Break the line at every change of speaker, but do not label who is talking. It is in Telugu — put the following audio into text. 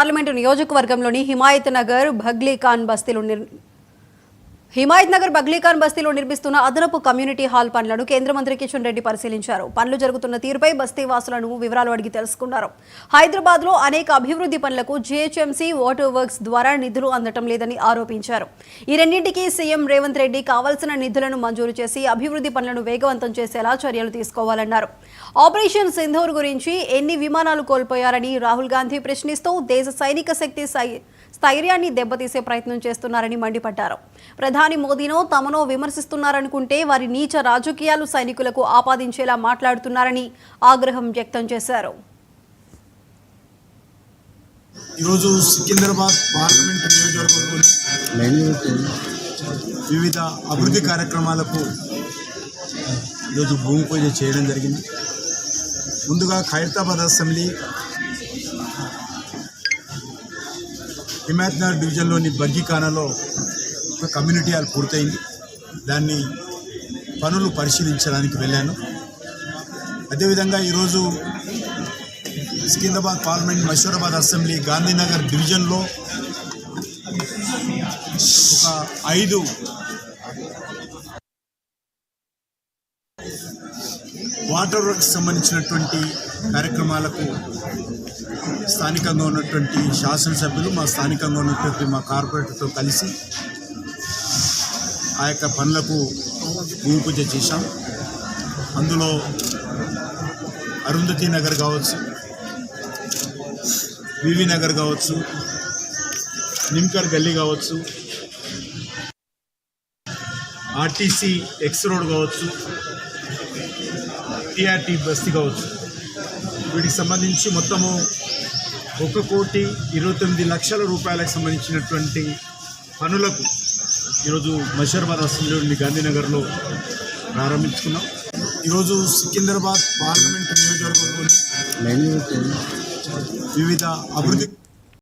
పార్లమెంటు నియోజకవర్గంలోని హిమాయత్ నగర్ బగ్లీఖాన్ బస్తీలో నిర్మిస్తున్న అదనపు కమ్యూనిటీ హాల్ పనులను కేంద్ర మంత్రి కిషన్ రెడ్డి పరిశీలించారు. పనులు జరుగుతున్న తీరుపై బస్తీ వాసులను వివరాలు అడిగి తెలుసుకున్నారు. హైదరాబాద్లో అనేక అభివృద్ధి పనులకు జీహెచ్ఎంసీ వాటర్ వర్క్స్ ద్వారా నిధులు అందటం లేదని ఆరోపించారు. ఈ రెండింటికి సీఎం రేవంత్ రెడ్డి కావాల్సిన నిధులను మంజూరు చేసి అభివృద్ధి పనులను వేగవంతం చేసేలా చర్యలు తీసుకోవాలన్నారు. ఆపరేషన్ సింధూర్ గురించి ఎన్ని విమానాలు కోల్పోయారని రాహుల్ గాంధీ ప్రశ్నిస్తూ దేశ సైనిక శక్తి స్థైర్యాన్ని దెబ్బతీసే ప్రయత్నం చేస్తున్నారని మండిపడ్డారు. ప్రధాని మోదీనో తమనో విమర్శిస్తున్నారనుకుంటే వారి నీచ రాజకీయాలు సైనికులకు ఆపాదించేలా మాట్లాడుతున్నారని ఆగ్రహం వ్యక్తం చేశారు.
ఈరోజు సికింద్రాబాద్ పార్లమెంట్ నియోజకవర్గంలోని వివిధ అభివృద్ధి కార్యక్రమాలకు ఈరోజు భూమి పూజ చేయడం జరిగింది. ముందుగా ఖైరతాబాద్ అసెంబ్లీ హిమాయత్ నగర్ డివిజన్లోని బగ్గీఖానాలో ఒక కమ్యూనిటీ హాల్ పూర్తయింది. దాన్ని పనులు పరిశీలించడానికి వెళ్ళాను. అదేవిధంగా ఈరోజు సికింద్రాబాద్ పార్లమెంట్ మషూరాబాద్ అసెంబ్లీ గాంధీనగర్ డివిజన్లో ఒక 5 వాటర్ వర్క్స్ సంబంధించినటువంటి కార్యక్రమాలకు స్థానికంగా ఉన్నటువంటి శాసనసభ్యులు స్థానికంగా ఉన్నటువంటి మా కార్పొరేటర్తో కలిసి ఆ యొక్క పనులకు భూమి పూజ చేశాం. అందులో అరుంధతి నగర్ కావచ్చు, వివి నగర్ కావచ్చు, నిమ్కర్ గల్లీ కావచ్చు, ఆర్టీసీ ఎక్స్ రోడ్ కావచ్చు, టీఆర్టీ బస్తీ కావచ్చు, వీటికి సంబంధించి మొత్తము 1,29,00,000 రూపాయలకు సంబంధించినటువంటి పనులకు ఈరోజు మషూరాబాద్ అసెంబ్లీలోని గాంధీనగర్లో ప్రారంభించుకున్నాం. ఈరోజు సికింద్రాబాద్ పార్లమెంట్ నియోజకవర్గంలోని వివిధ అభివృద్ధి